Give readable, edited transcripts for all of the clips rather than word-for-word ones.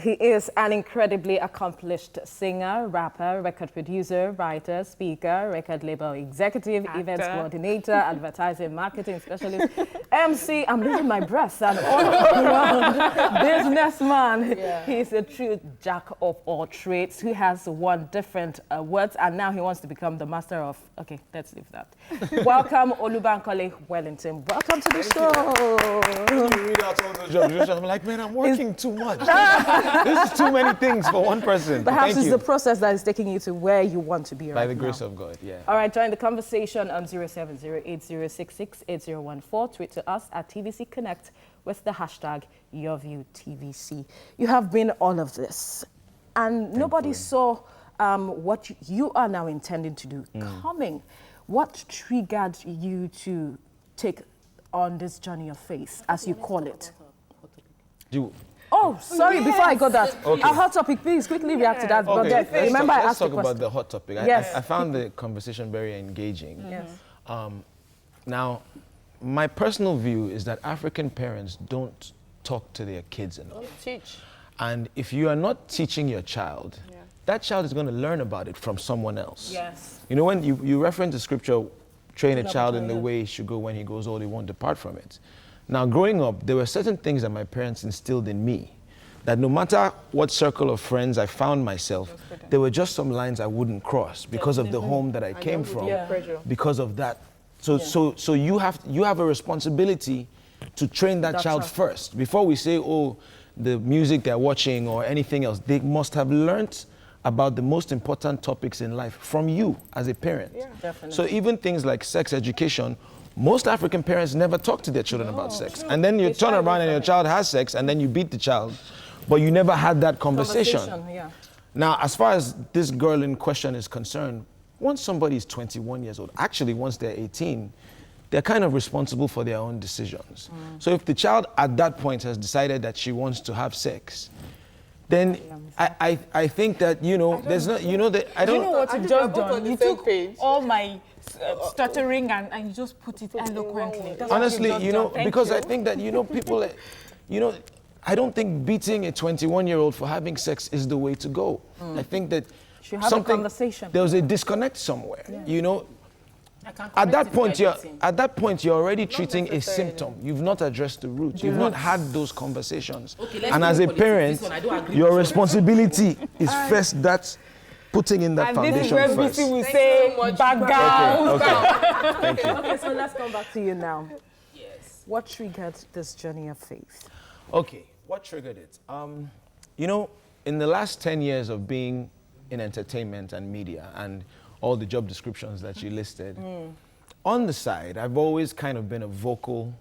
He is an incredibly accomplished singer, rapper, record producer, writer, speaker, record label executive, events coordinator, advertising, marketing specialist, MC, I'm losing my breath, and all-around businessman. Yeah. He's a true jack of all trades who has won different awards, and now he wants to become the master of... Okay, let's leave that. Welcome, Banky Wellington. Welcome to the show. When you read out all those jobs, I'm like, man, I'm working too much. This is too many things for one person. Perhaps it's the process that is taking you to where you want to be right now. By the grace of God, yeah. All right, join the conversation on 07080668014. Tweet to us at TVC Connect with the hashtag YourViewTVC. You have been all of this, and nobody saw what you are now intending to do coming. What triggered you to take on this journey of faith, as you call it? Oh, sorry, before I got that. Okay. A hot topic, please quickly react to that. Okay, but remember, I asked let's talk about the hot topic. Yes. I found the conversation very engaging. Yes. Now, my personal view is that African parents don't talk to their kids enough. Don't teach. And if you are not teaching your child, that child is going to learn about it from someone else. Yes. You know, when you reference the scripture, train a child in the way he should go, when he grows old, he won't depart from it. Now, growing up, there were certain things that my parents instilled in me, that no matter what circle of friends I found myself, there were just some lines I wouldn't cross because of the home that I came from, because of that. So you have a responsibility to train that child first. Before we say, oh, the music they're watching or anything else, they must have learned about the most important topics in life from you as a parent. Yeah, definitely. So even things like sex education, most African parents never talk to their children about sex. And then you turn around and your child has sex and then you beat the child, but you never had that conversation. Now, as far as this girl in question is concerned, once somebody is 21 years old, actually once they're 18, they're kind of responsible for their own decisions. So if the child at that point has decided that she wants to have sex, then I think that, you know, there's not, you know, that I don't... You know what you've just done? You took all my stuttering and you just put it eloquently. Honestly, you know, because I think that, you know, people, you know, I don't think beating a 21-year-old for having sex is the way to go. I think that there was a disconnect somewhere, you know. At that point, you're already treating a symptom. You've not addressed the root. You've not had those conversations. And as a parent, your responsibility is first that putting in that foundation first. And this is where BC will say, background. Okay. Thank you. Okay, so let's come back to you now. Yes. What triggered this journey of faith? Okay, what triggered it? You know, in the last 10 years of being in entertainment and media and all the job descriptions that you listed, on the side, I've always kind of been a vocal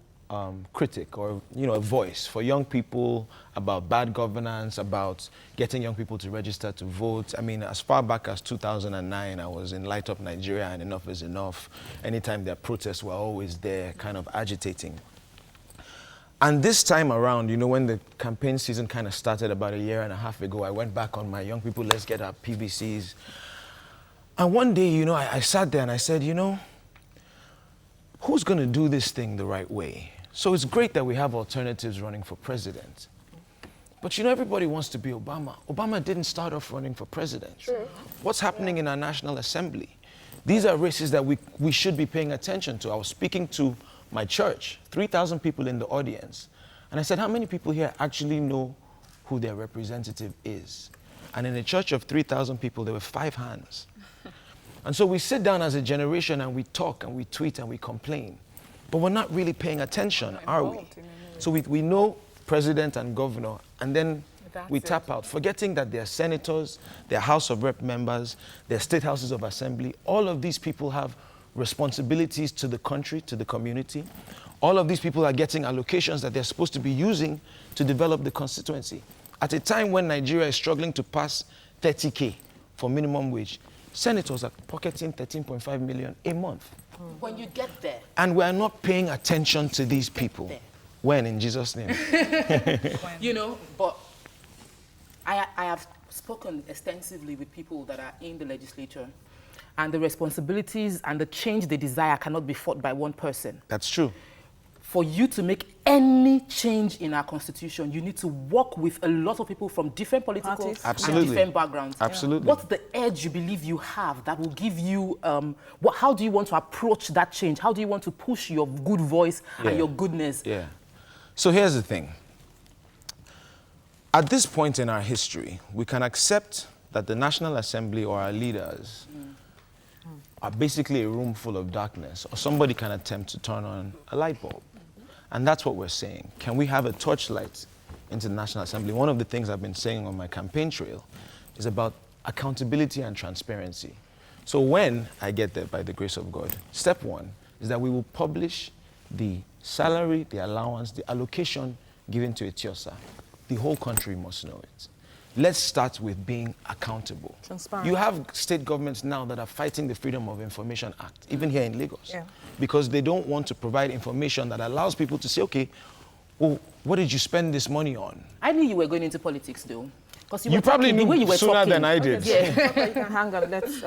critic, or, you know, a voice for young people about bad governance, about getting young people to register to vote. I mean, as far back as 2009, I was in Light Up Nigeria and Enough is Enough. Anytime there are protests, we're always there kind of agitating. And this time around, you know, when the campaign season kind of started about a year and a half ago, I went back on my Young People, Let's Get Our PVCs. And one day, you know, I sat there and I said, you know, who's going to do this thing the right way? So it's great that we have alternatives running for president. But, you know, everybody wants to be Obama. Obama didn't start off running for president. True. What's happening in our National Assembly? These are races that we should be paying attention to. I was speaking to my church, 3,000 people in the audience. And I said, how many people here actually know who their representative is? And in a church of 3,000 people, there were 5 hands. And so we sit down as a generation and we talk and we tweet and we complain. But we're not really paying attention, are we? So we know president and governor, and then we tap out, forgetting that they're senators, they're House of Rep members, they're state houses of assembly. All of these people have responsibilities to the country, to the community. All of these people are getting allocations that they're supposed to be using to develop the constituency. At a time when Nigeria is struggling to pass 30K for minimum wage, senators are pocketing 13.5 million a month. When you get there. And we're not paying attention to these people. When, in Jesus' name? You know, but I have spoken extensively with people that are in the legislature, and the responsibilities and the change they desire cannot be fought by one person. That's true. for you to make any change in our constitution, you need to work with a lot of people from different political and different backgrounds. Absolutely. What's the edge you believe you have that will give you, how do you want to approach that change? How do you want to push your good voice and your goodness? Yeah. So here's the thing. At this point in our history, we can accept that the National Assembly or our leaders are basically a room full of darkness, or somebody can attempt to turn on a light bulb. And that's what we're saying. Can we have a torchlight into the National Assembly? One of the things I've been saying on my campaign trail is about accountability and transparency. So when I get there, by the grace of God, step one is that we will publish the salary, the allowance, the allocation given to Etiosa. The whole country must know it. Let's start with being accountable. Transparent. You have state governments now that are fighting the Freedom of Information Act, even here in Lagos, because they don't want to provide information that allows people to say, okay, well, what did you spend this money on? I knew you were going into politics, though. You probably knew sooner than I did. Yeah. You can hang on.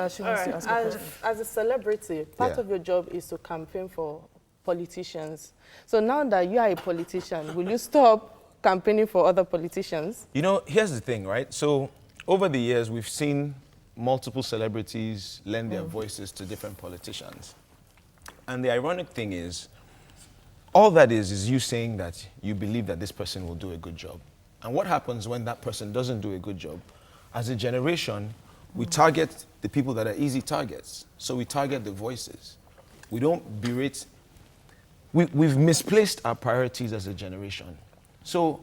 She wants to ask a question. As a celebrity, part of your job is to campaign for politicians. So now that you are a politician, will you stop campaigning for other politicians? You know, here's the thing, right? So over the years, we've seen multiple celebrities lend their voices to different politicians. And the ironic thing is, all that is you saying that you believe that this person will do a good job. And what happens when that person doesn't do a good job? As a generation, we target the people that are easy targets. So we target the voices. We don't berate. We've misplaced our priorities as a generation. So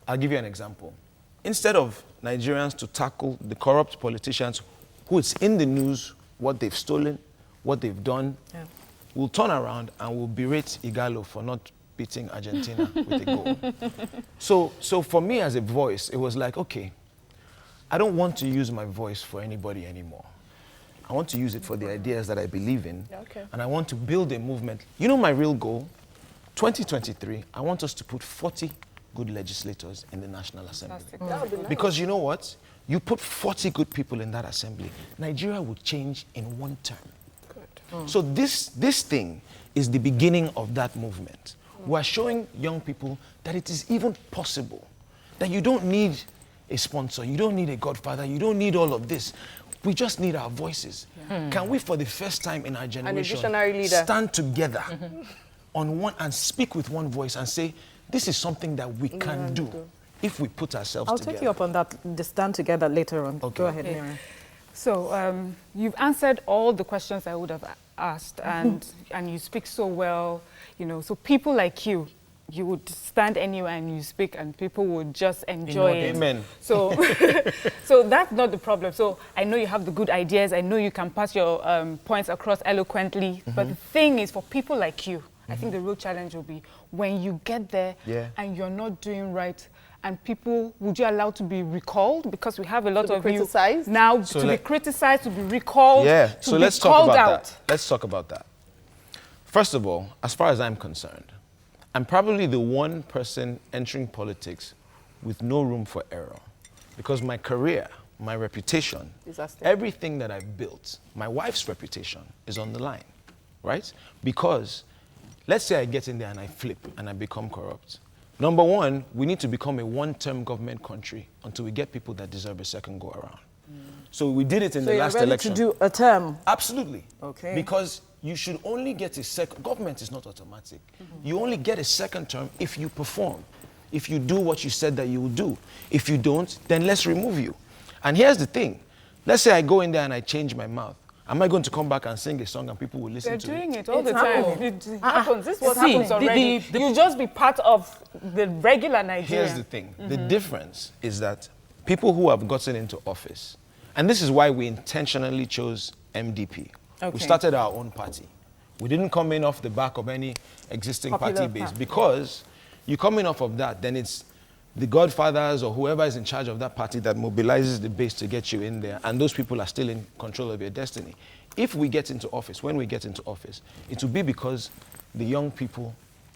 I'll give you an example. Instead of Nigerians to tackle the corrupt politicians who it's in the news, what they've stolen, what they've done, we'll turn around and we'll berate Igalo for not beating Argentina with a goal. So for me as a voice, it was like, okay, I don't want to use my voice for anybody anymore. I want to use it for the ideas that I believe in, and I want to build a movement. You know my real goal? 2023, I want us to put 40 good legislators in the National Assembly. That would be nice. Because you know what? You put 40 good people in that assembly, Nigeria would change in one term. Good. So this thing is the beginning of that movement. We're showing young people that it is even possible, that you don't need a sponsor, you don't need a godfather, you don't need all of this. We just need our voices. Can we, for the first time in our generation, stand together on one and speak with one voice and say, this is something that we can do if we put ourselves together. I'll take you up on that, the stand together later on. Okay. Go ahead, Miriam. So you've answered all the questions I would have asked, and you speak so well, you know, so people like you would stand anywhere and you speak and people would just enjoy it. Amen. So, so that's not the problem. So I know you have the good ideas. I know you can pass your points across eloquently. But the thing is, for people like you, I think the real challenge will be when you get there and you're not doing right, and people, would you allow to be recalled? Because we have a lot of you now to be criticized, to be recalled, to be called out. Let's talk about that. First of all, as far as I'm concerned, I'm probably the one person entering politics with no room for error. Because my career, my reputation, everything that I've built, my wife's reputation is on the line, right? Because let's say I get in there and I flip and I become corrupt. Number one, we need to become a one-term government country until we get people that deserve a second go-around. So we did it in the last election. So you're ready to do a term? Absolutely. Okay. Because you should only get a second, government is not automatic. You only get a second term if you perform, if you do what you said that you will do. If you don't, then let's remove you. And here's the thing. Let's say I go in there and I change my mouth. Am I going to come back and sing a song and people will listen to it? They're doing it all the time. It happens. This is what happens already. You just be part of the regular Nigeria. Here's the thing. The difference is that people who have gotten into office, and this is why we intentionally chose MDP. We started our own party. We didn't come in off the back of any existing party base, because you come in off of that, then it's the godfathers or whoever is in charge of that party that mobilizes the base to get you in there, and those people are still in control of your destiny. If we get into office, when we get into office, it will be because the young people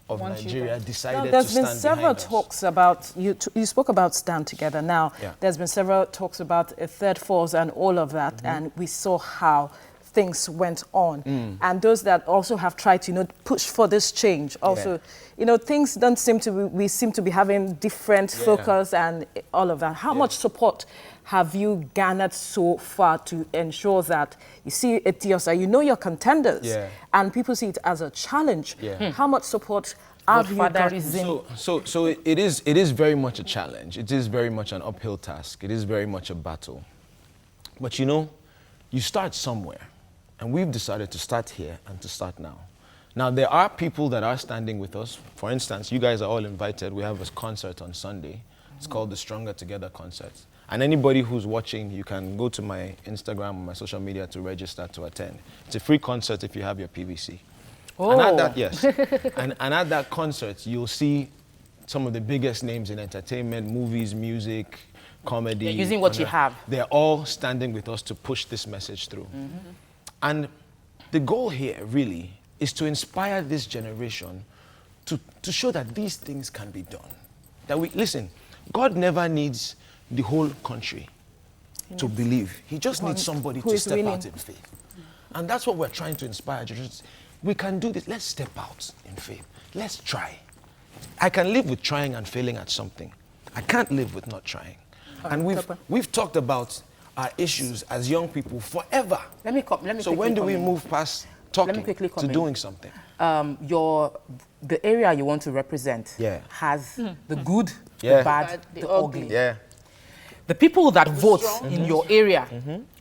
of Nigeria decided to stand behind us. There's been several talks about, you spoke about Stand Together. Now, there's been several talks about a third force and all of that, and we saw how things went on. And those that also have tried to, push for this change. Also, things don't seem to we seem to be having different focus and all of that. How much support have you garnered so far to ensure that you see Etiosa, you know your contenders, and people see it as a challenge? How much support have you gotten? So it is very much a challenge. It is very much an uphill task. It is very much a battle. But you start somewhere, and we've decided to start here and to start now. Now, there are people that are standing with us. For instance, you guys are all invited. We have a concert on Sunday. It's called the Stronger Together Concert. And anybody who's watching, you can go to my Instagram or my social media to register to attend. It's a free concert if you have your PVC. Oh. And at that, yes. and at that concert, you'll see some of the biggest names in entertainment, movies, music, comedy. You're using what you have. They're all standing with us to push this message through. And the goal here, really, is to inspire this generation to show that these things can be done. That listen, God never needs the whole country to believe. He just needs somebody to step out in faith. And that's what we're trying to inspire generations. We can do this. Let's step out in faith. Let's try. I can live with trying and failing at something. I can't live with not trying. And we've talked about our issues as young people forever. Let me so when do we move past talking to doing something? The area you want to represent has the good, the bad, the ugly. The people that vote in your area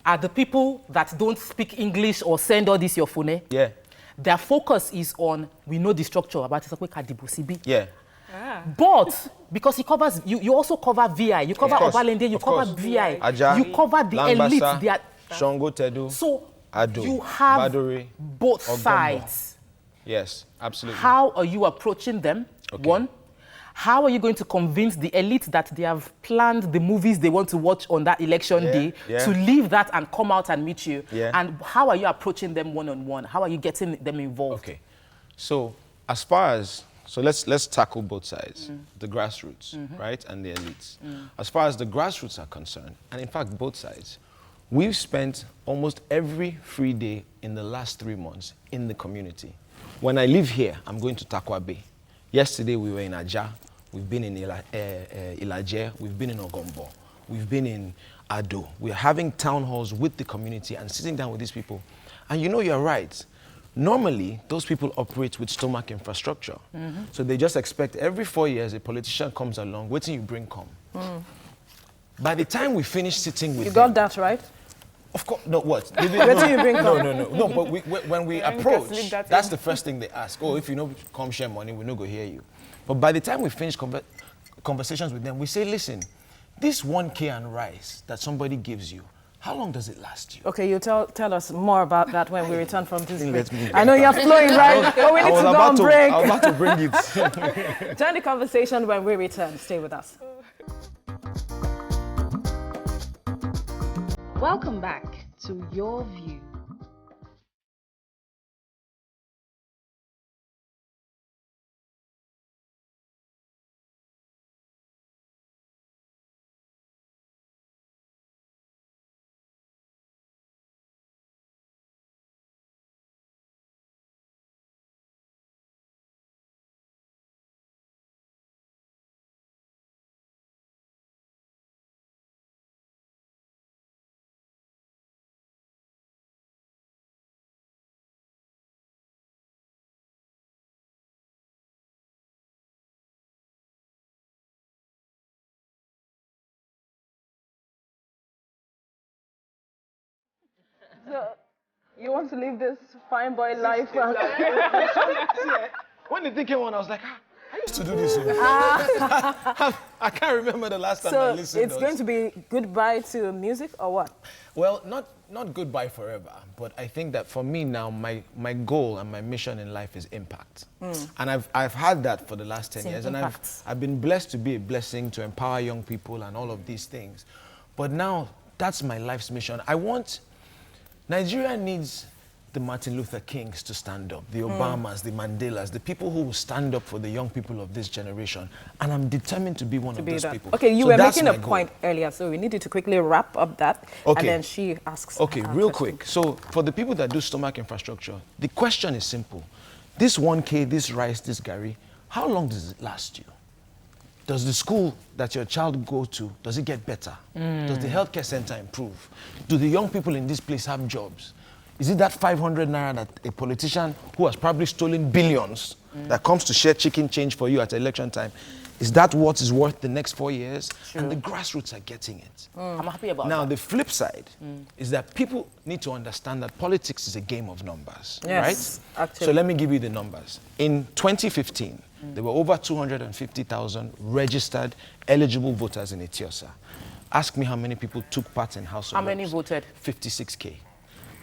are the people that don't speak English or send all this your phone. Their focus is on, we know the structure about it. But because you also cover VI, you cover Obalende, you cover VI, Aja, you cover the Langbasa, elite. Shongo Tedu, So Ado, you have Badore, both Ogombo. sides. Yes, absolutely. How are you approaching them? One, how are you going to convince the elite that they have planned the movies they want to watch on that election day to leave that and come out and meet you? And how are you approaching them one-on-one? How are you getting them involved? Okay, so as far as, let's tackle both sides, the grassroots, right, and the elites. As far as the grassroots are concerned, and in fact both sides, we've spent almost every free day in the last 3 months in the community. When I live here, I'm going to Takwa Bay. Yesterday we were in Aja, we've been in Ilaje, we've been in Ogombo, we've been in Ado. We're having town halls with the community and sitting down with these people. And you're right. Normally, those people operate with stomach infrastructure. So they just expect every 4 years a politician comes along, waiting you bring come. By the time we finish sitting with them... You got that right? Of course, no, what? No, but when we approach, that's the first thing they ask. Oh, if you know come share money, we no go hear you. But by the time we finish conversations with them, we say, listen, this 1K and rice that somebody gives you, how long does it last you? Okay, you tell us more about that when we return from this break. I know you're flowing, right? But we need to go on break. I was about to bring it. Join the conversation when we return. Stay with us. Welcome back to Your View. So, you want to live this fine boy life? When the thing came on, I was like, I used to do this. I can't remember the last time I listened. So it's going to be goodbye to music or what? Well, not goodbye forever, but I think that for me now, my goal and my mission in life is impact. And I've had that for the last 10 years. And I've been blessed to be a blessing to empower young people and all of these things. But now, that's my life's mission. Nigeria needs the Martin Luther Kings to stand up, the Obamas, the Mandelas, the people who will stand up for the young people of this generation. And I'm determined to be one of those people. Okay, you were making a point earlier, so we needed to quickly wrap up that. Okay. And then she asks. Okay, real quick. So for the people that do stomach infrastructure, the question is simple. This 1K, this rice, this Gary, how long does it last you? Does the school that your child go to, does it get better? Does the healthcare center improve? Do the young people in this place have jobs? Is it that 500 naira that a politician who has probably stolen billions that comes to share chicken change for you at election time, is that what is worth the next 4 years? True. And the grassroots are getting it. I'm happy about that. Now, the flip side is that people need to understand that politics is a game of numbers, yes, right? Actually. So let me give you the numbers. In 2015, there were over 250,000 registered eligible voters in Etiosa. Ask me how many people took part in House of Reps. How many voted? 56K.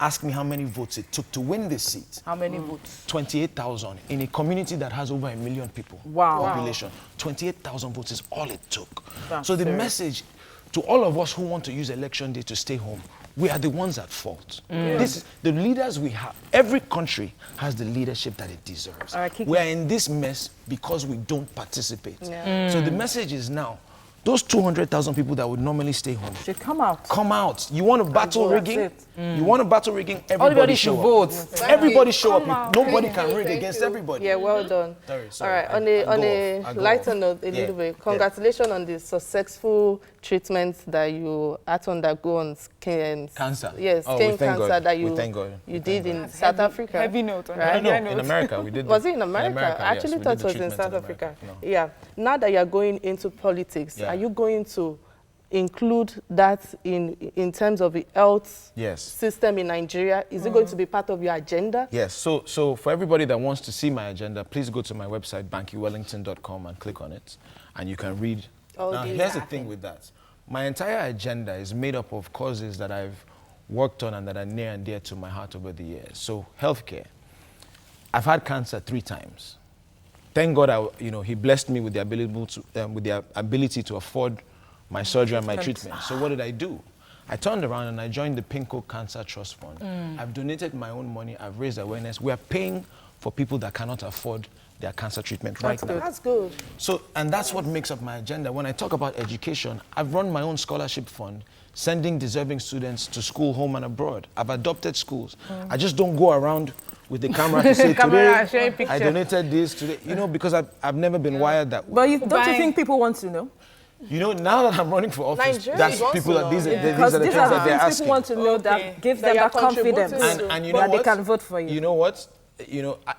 Ask me how many votes it took to win this seat. How many votes? 28,000 in a community that has over 1 million people. Wow. Population. 28,000 votes is all it took. So the message to all of us who want to use election day to stay home, we are the ones at fault. The leaders we have, every country has the leadership that it deserves. We are in this mess because we don't participate. So the message is now, those 200,000 people that would normally stay home should come out. Come out. You want to battle rigging? You want to battle rigging? Everybody show up. Vote. Everybody show up. Nobody can rig against everybody. Yeah, well done. Sorry. All right, on a lighter note, a little bit. Congratulations on the successful treatment that you had to undergo on skin cancer. Yes, skin cancer that you did in South Africa. Heavy note on right? No, in America we did. Was it in America? I actually thought it was in South Africa. No. Yeah. Now that you're going into politics, are you going to include that in terms of the health system in Nigeria? Is it going to be part of your agenda? Yes. So for everybody that wants to see my agenda, please go to my website, bankywellington.com, and click on it, and you can read. Now, here's the thing with that. My entire agenda is made up of causes that I've worked on and that are near and dear to my heart over the years. So healthcare. I've had cancer 3 times. Thank God, He blessed me with the ability to afford my surgery and my treatment. So what did I do? I turned around and I joined the Pinko Cancer Trust Fund. I've donated my own money. I've raised awareness. We are paying for people that cannot afford their cancer treatment right now. That's good. So, and that's what makes up my agenda. When I talk about education, I've run my own scholarship fund, sending deserving students to school, home and abroad. I've adopted schools. I just don't go around with the camera to say, today, I donated this, today, because I've never been wired that way. But don't you think people want to know? Now that I'm running for office, that's people that these are the things that they're asking. People want to know that gives them that confidence and you know that what? They can vote for you. You know what?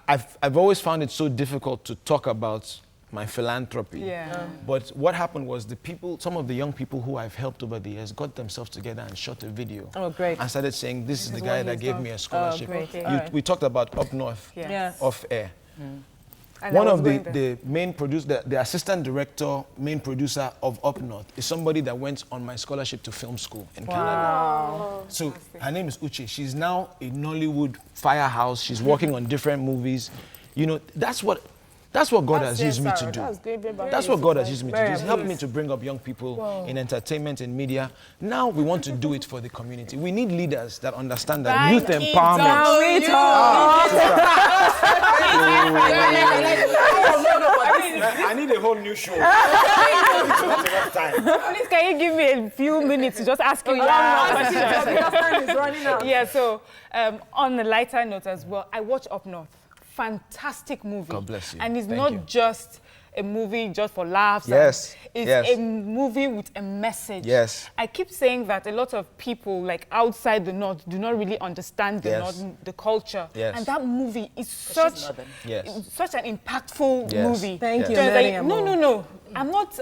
I've always found it so difficult to talk about my philanthropy. But what happened was some of the young people who I've helped over the years got themselves together and shot a video. Oh, great. And started saying, this is the guy that gave me a scholarship. Oh, great. We talked about Up North off air. One of the main producer, the assistant director, main producer of Up North is somebody that went on my scholarship to film school in Canada. So her name is Uche. She's now a Nollywood firehouse. She's working on different movies. That's what God has used me to do. That's what God has used me to do. He's helped me to bring up young people in entertainment and media. Now we want to do it for the community. We need leaders that understand that youth empowerment. I need a whole new show. Please, can you give me a few minutes to just ask you one more question? Because time is running out. Yeah, so on the lighter note as well, I watch Up North. Fantastic movie. God bless you. And it's not just a movie just for laughs. Yes. It's a movie with a message. Yes. I keep saying that a lot of people like outside the North do not really understand the North, the culture. Yes. And that movie is such an impactful movie. Thank you. No. I'm not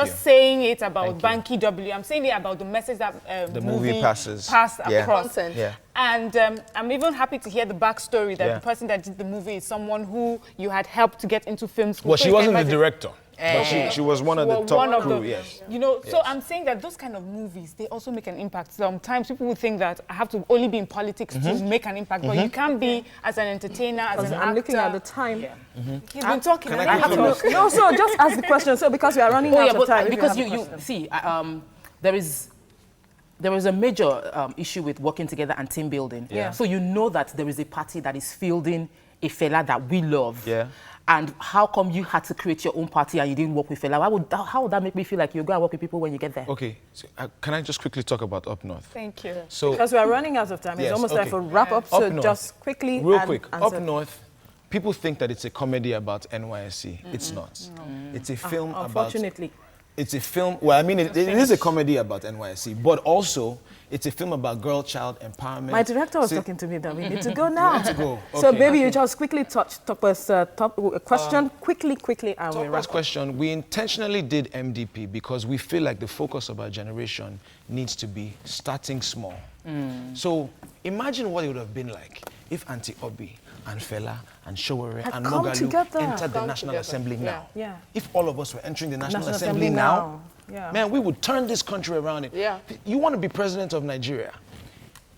saying it about Banky W. I'm saying it about the message that the movie passed across. Yeah. And I'm even happy to hear the backstory that the person that did the movie is someone who you had helped to get into film school. Well, she wasn't the director. But she was one of the top crew, yes. So I'm saying that those kind of movies, they also make an impact. Sometimes people will think that I have to only be in politics to make an impact, but you can be as an entertainer, as an actor. I'm looking at the time. You've been talking. No, so just ask the question. So because we are running out of time. Because you see, there is there was a major issue with working together and team building. Yeah. So you know that there is a party that is fielding a fella that we love. Yeah. And how come you had to create your own party and you didn't work with fella? How would that make me feel like you go and work with people when you get there? Okay, so, can I just quickly talk about Up North? Thank you. So, because we are running out of time. It's almost time for wrap up. So just quickly, real quick, Up North. People think that it's a comedy about NYSC. It's not. It's a film about... Unfortunately. It's a film, well, I mean, it is a comedy about NYSC, but also it's a film about girl-child empowerment. My director was talking to me that we need to go now. We need to go. Okay. So baby, you just quickly touch Topper's question, quickly, and we wrap up. Question, we intentionally did MDP because we feel like the focus of our generation needs to be starting small. So imagine what it would have been like if Auntie Obi and Fela and Showore and Mogalu entered the National Assembly now. Yeah. If all of us were entering the National Assembly now, man, we would turn this country around. Yeah. You want to be president of Nigeria,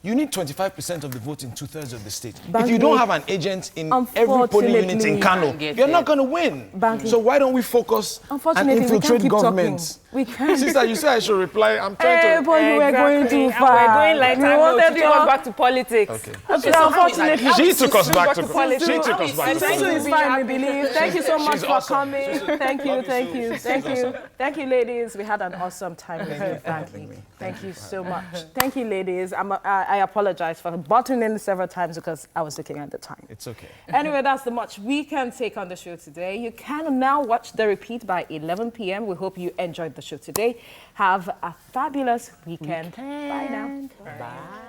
you need 25% of the vote in 2/3 of the state. Banky, if you don't have an agent in every polling unit in Kano, you're not going to win. Banky. So why don't we focus and infiltrate governments? We can't. Sister, you say I should reply. I'm trying to... But you were going too far. We're going like time to take us back to politics. Okay, so unfortunately, she took us back to politics. She took us back to politics. politics. Is fine, we believe. Thank you so much for coming. Thank you. Awesome. Thank you, ladies. We had an awesome time with you, Banky. Thank you so much. Thank you, ladies. I apologize for butting in several times because I was looking at the time. It's okay. Anyway, that's the much we can take on the show today. You can now watch the repeat by 11 p.m. We hope you enjoyed the show today. Have a fabulous weekend. Bye now. Bye.